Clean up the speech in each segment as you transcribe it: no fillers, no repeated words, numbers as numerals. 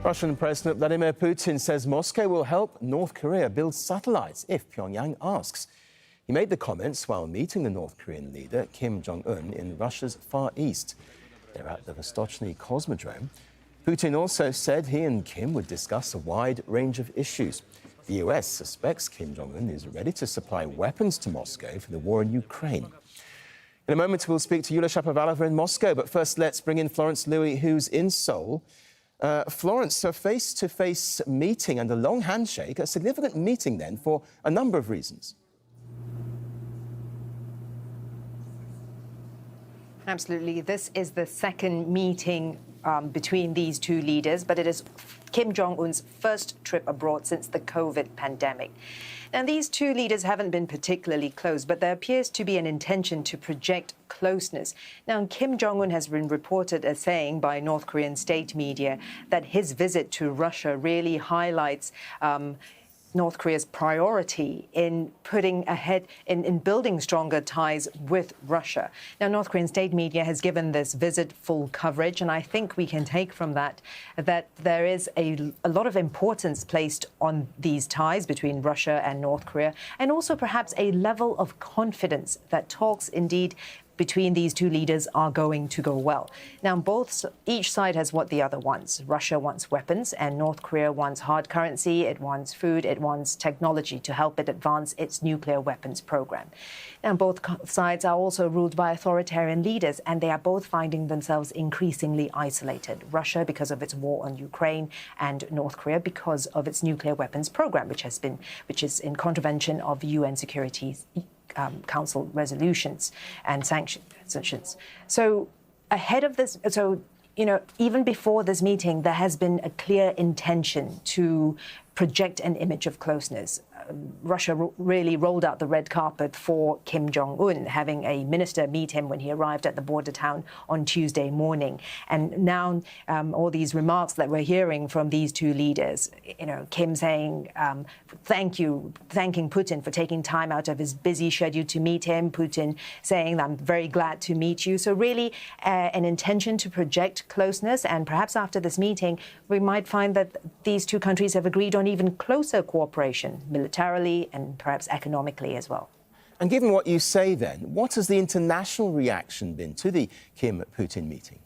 Russian President Vladimir Putin says Moscow will help North Korea build satellites if Pyongyang asks. He made the comments while meeting the North Korean leader Kim Jong-Un in Russia's Far East. They're at the Vostochny Cosmodrome. Putin also said he and Kim would discuss a wide range of issues. The US suspects Kim Jong-Un is ready to supply weapons to Moscow for the war in Ukraine. In a moment, we'll speak to Yulia Shapovalova in Moscow, but first let's bring in Florence Looi, who's in Seoul. Florence, a face-to-face meeting and a long handshake, a significant meeting then for a number of reasons. Absolutely. This is the second meeting between these two leaders, but it is Kim Jong-un's first trip abroad since the COVID pandemic. Now, these two leaders haven't been particularly close, but there appears to be an intention to project closeness. Now, Kim Jong-un has been reported as saying by North Korean state media that his visit to Russia really highlights North Korea's priority in putting ahead in building stronger ties with Russia. Now, North Korean state media has given this visit full coverage, and I think we can take from that there is a lot of importance placed on these ties between Russia and North Korea, and also perhaps a level of confidence that talks indeed between these two leaders are going to go well. Now, each side has what the other wants. Russia wants weapons, and North Korea wants hard currency, it wants food, it wants technology to help it advance its nuclear weapons program. Now, both sides are also ruled by authoritarian leaders, and they are both finding themselves increasingly isolated. Russia because of its war on Ukraine, and North Korea because of its nuclear weapons program, which is in contravention of UN Security Council resolutions and sanctions. So ahead of this, even before this meeting, there has been a clear intention to project an image of closeness. Russia really rolled out the red carpet for Kim Jong-un, having a minister meet him when he arrived at the border town on Tuesday morning. And now all these remarks that we're hearing from these two leaders, Kim saying, thanking Putin for taking time out of his busy schedule to meet him, Putin saying, I'm very glad to meet you. So really an intention to project closeness. And perhaps after this meeting, we might find that these two countries have agreed on even closer cooperation, militarily and perhaps economically as well. And given what you say then, what has the international reaction been to the Kim-Putin meeting?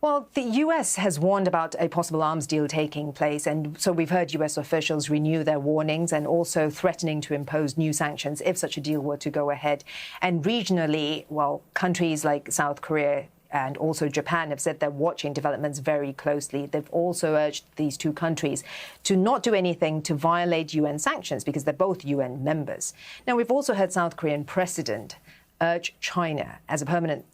Well, the US has warned about a possible arms deal taking place, and so we've heard US officials renew their warnings and also threatening to impose new sanctions if such a deal were to go ahead. And regionally, well, countries like South Korea and also Japan have said they're watching developments very closely. They've also urged these two countries to not do anything to violate UN sanctions because they're both UN members. Now, we've also heard South Korean President urge China, as a permanent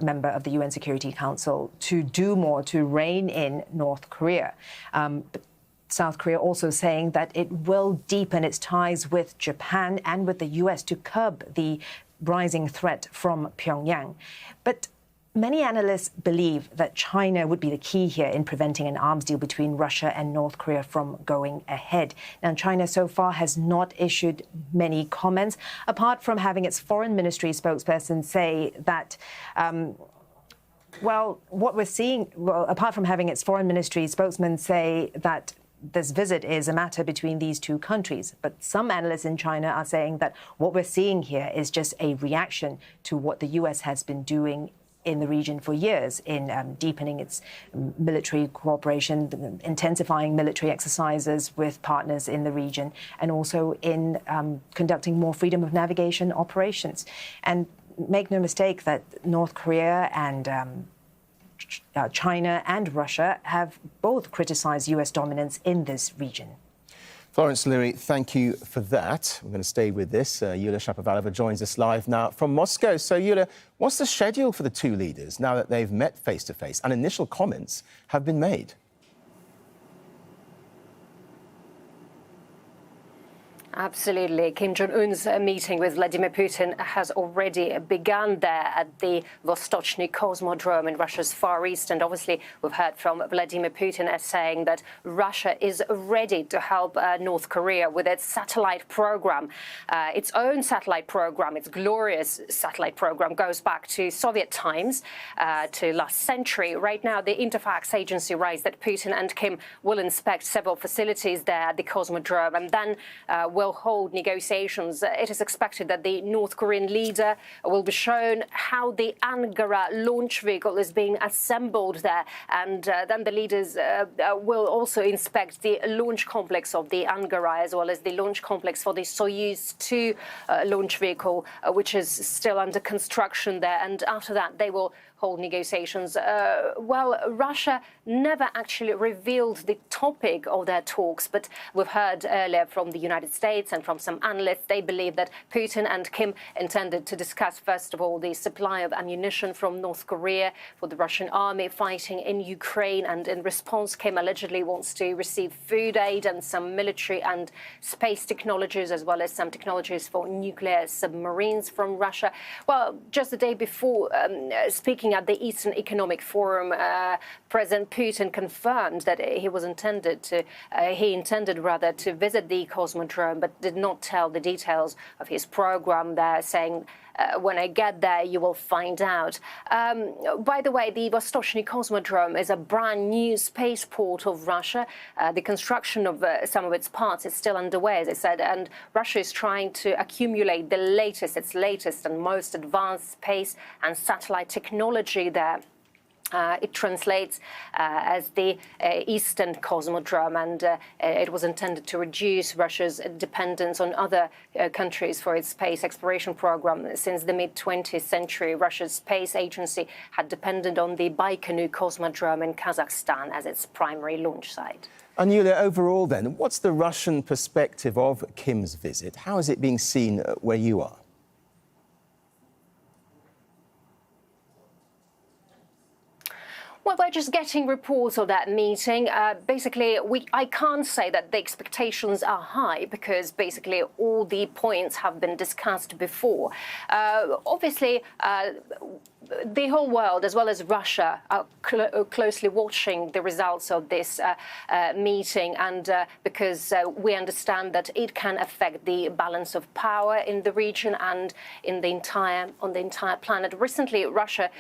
member of the UN Security Council, to do more to rein in North Korea. But South Korea also saying that it will deepen its ties with Japan and with the US to curb the rising threat from Pyongyang. But many analysts believe that China would be the key here in preventing an arms deal between Russia and North Korea from going ahead. Now, China so far has not issued many comments, apart from having its foreign ministry spokesperson say that, apart from having its foreign ministry spokesman say that this visit is a matter between these two countries. But some analysts in China are saying that what we're seeing here is just a reaction to what the US has been doing in the region for years in deepening its military cooperation, intensifying military exercises with partners in the region, and also in conducting more freedom of navigation operations. And make no mistake that North Korea and China and Russia have both criticized US dominance in this region. Florence Looi, thank you for that. We're going to stay with this. Yulia Shapovalova joins us live now from Moscow. So, Yulia, what's the schedule for the two leaders now that they've met face-to-face and initial comments have been made? Absolutely. Kim Jong-un's meeting with Vladimir Putin has already begun there at the Vostochny Cosmodrome in Russia's Far East. And obviously, we've heard from Vladimir Putin as saying that Russia is ready to help North Korea with its satellite program. Its own satellite program, its glorious satellite program, goes back to Soviet times, to last century. Right now, the Interfax agency writes that Putin and Kim will inspect several facilities there at the Cosmodrome and then will hold negotiations. It is expected that the North Korean leader will be shown how the Angara launch vehicle is being assembled there, and then the leaders will also inspect the launch complex of the Angara as well as the launch complex for the Soyuz 2 launch vehicle, which is still under construction there. And after that, they will hold negotiations. Well, Russia never actually revealed the topic of their talks, but we've heard earlier from the United States and from some analysts, they believe that Putin and Kim intended to discuss, first of all, the supply of ammunition from North Korea for the Russian army fighting in Ukraine. And in response, Kim allegedly wants to receive food aid and some military and space technologies, as well as some technologies for nuclear submarines from Russia. Well, just the day before, speaking at the Eastern Economic Forum, President Putin confirmed that he intended to visit the Cosmodrome, but did not tell the details of his program there, saying, when I get there, you will find out. By the way, the Vostochny Cosmodrome is a brand new spaceport of Russia. The construction of some of its parts is still underway, as I said, and Russia is trying to accumulate its latest and most advanced space and satellite technology there. It translates as the Eastern Cosmodrome, and it was intended to reduce Russia's dependence on other countries for its space exploration program. Since the mid-20th century, Russia's space agency had depended on the Baikonur Cosmodrome in Kazakhstan as its primary launch site. And Yulia, overall then, what's the Russian perspective of Kim's visit? How is it being seen where you are? Well, we're just getting reports of that meeting. Basically, I can't say that the expectations are high because basically all the points have been discussed before. Obviously, the whole world, as well as Russia, are closely watching the results of this meeting, and because we understand that it can affect the balance of power in the region and on the entire planet. Recently, Russia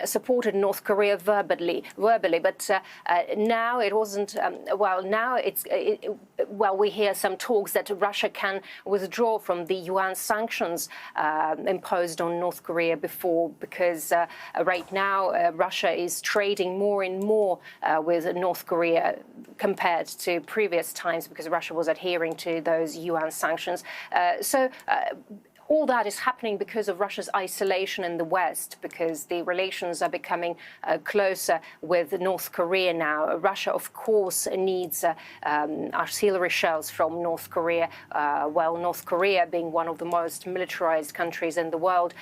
supported North Korea verbally, but now it wasn't. We hear some talks that Russia can withdraw from the UN sanctions imposed on North Korea before, because right now Russia is trading more and more with North Korea compared to previous times, because Russia was adhering to those UN sanctions. All that is happening because of Russia's isolation in the West, because the relations are becoming closer with North Korea now. Russia, of course, needs artillery shells from North Korea. North Korea, being one of the most militarized countries in the world,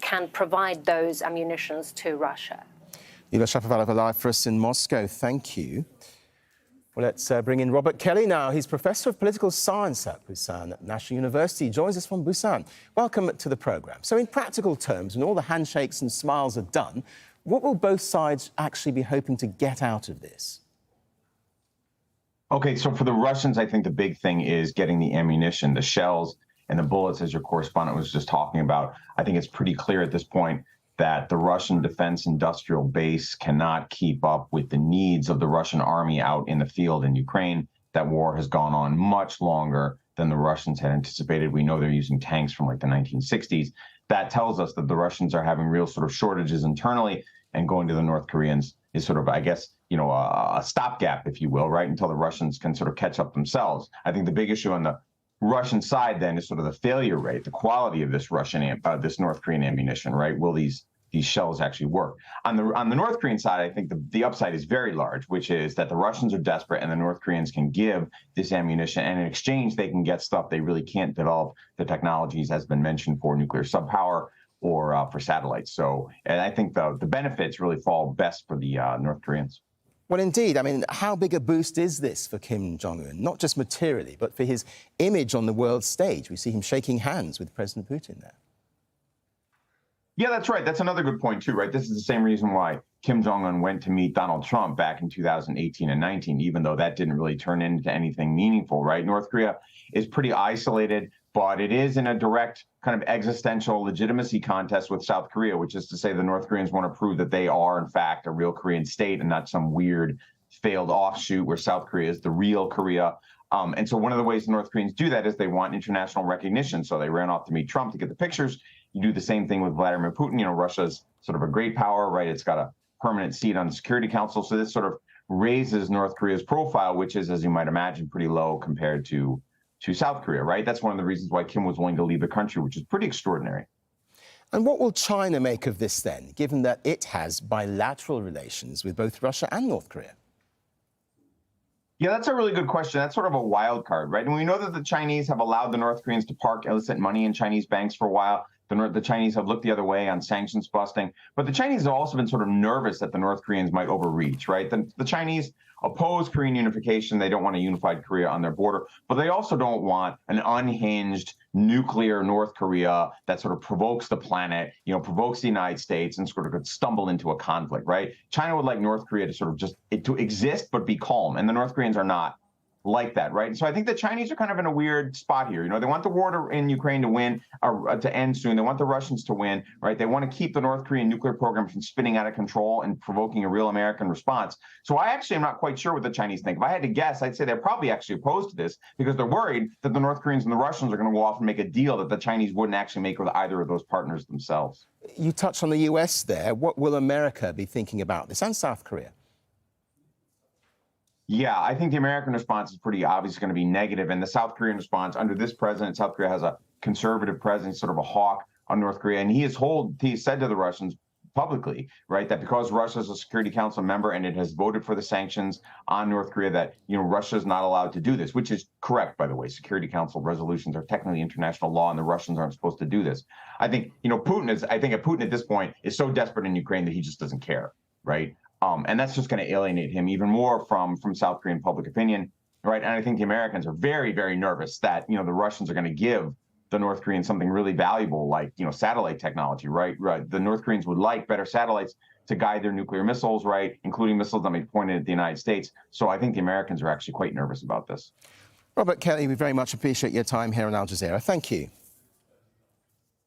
can provide those ammunitions to Russia. Yulia Shapovalova live for us in Moscow. Thank you. Well, let's bring in Robert Kelly now. He's Professor of Political Science at Pusan National University. He joins us from Busan. Welcome to the programme. So in practical terms, when all the handshakes and smiles are done, what will both sides actually be hoping to get out of this? Okay, so for the Russians, I think the big thing is getting the ammunition, the shells and the bullets, as your correspondent was just talking about. I think it's pretty clear at this point that the Russian defense industrial base cannot keep up with the needs of the Russian army out in the field in Ukraine. That war has gone on much longer than the Russians had anticipated. We know they're using tanks from like the 1960s. That tells us that the Russians are having real sort of shortages internally, and going to the North Koreans is sort of, I guess, a stopgap, if you will, right, until the Russians can sort of catch up themselves. I think the big issue on the Russian side then is sort of the failure rate, the quality of this this North Korean ammunition, right? Will these shells actually work? On the North Korean side, I think the upside is very large, which is that the Russians are desperate and the North Koreans can give this ammunition, and in exchange they can get stuff they really can't develop, the technologies has been mentioned for nuclear subpower or for satellites. So, and I think the benefits really fall best for the North Koreans. Well, indeed. I mean, how big a boost is this for Kim Jong-un? Not just materially, but for his image on the world stage. We see him shaking hands with President Putin there. Yeah, that's right. That's another good point, too, right? This is the same reason why Kim Jong-un went to meet Donald Trump back in 2018 and 19, even though that didn't really turn into anything meaningful, right? North Korea is pretty isolated, but it is in a direct kind of existential legitimacy contest with South Korea, which is to say the North Koreans want to prove that they are, in fact, a real Korean state and not some weird failed offshoot where South Korea is the real Korea. And so one of the ways the North Koreans do that is they want international recognition. So they ran off to meet Trump to get the pictures. You do the same thing with Vladimir Putin. You know, Russia's sort of a great power, right? It's got a permanent seat on the Security Council. So this sort of raises North Korea's profile, which is, as you might imagine, pretty low compared to South Korea, right? That's one of the reasons why Kim was willing to leave the country, which is pretty extraordinary. And what will China make of this then, given that it has bilateral relations with both Russia and North Korea? Yeah, that's a really good question. That's sort of a wild card, right? And we know that the Chinese have allowed the North Koreans to park illicit money in Chinese banks for a while. The Chinese have looked the other way on sanctions busting. But the Chinese have also been sort of nervous that the North Koreans might overreach, right? The Chinese oppose Korean unification. They don't want a unified Korea on their border. But they also don't want an unhinged nuclear North Korea that sort of provokes the planet, you know, provokes the United States and sort of could stumble into a conflict, right? China would like North Korea to sort of just to exist but be calm. And the North Koreans are not like that, right? And so I think the Chinese are kind of in a weird spot here. You know, they want the war in Ukraine to win, or to end soon. They want the Russians to win, right? They want to keep the North Korean nuclear program from spinning out of control and provoking a real American response. So I actually am not quite sure what the Chinese think. If I had to guess, I'd say they're probably actually opposed to this because they're worried that the North Koreans and the Russians are going to go off and make a deal that the Chinese wouldn't actually make with either of those partners themselves. You touched on the US there. What will America be thinking about this, and South Korea? Yeah, I think the American response is pretty obviously going to be negative. And the South Korean response under this president, South Korea has a conservative president, sort of a hawk on North Korea. And he said to the Russians publicly, right, that because Russia is a Security Council member and it has voted for the sanctions on North Korea, that, you know, Russia is not allowed to do this, which is correct, by the way. Security Council resolutions are technically international law and the Russians aren't supposed to do this. I think, you know, Putin at this point is so desperate in Ukraine that he just doesn't care, right? And that's just going to alienate him even more from South Korean public opinion, right? And I think the Americans are very, very nervous that, you know, the Russians are going to give the North Koreans something really valuable, like, you know, satellite technology, right? Right. The North Koreans would like better satellites to guide their nuclear missiles, right? Including missiles that may be pointed at the United States. So I think the Americans are actually quite nervous about this. Robert Kelly, we very much appreciate your time here on Al Jazeera. Thank you.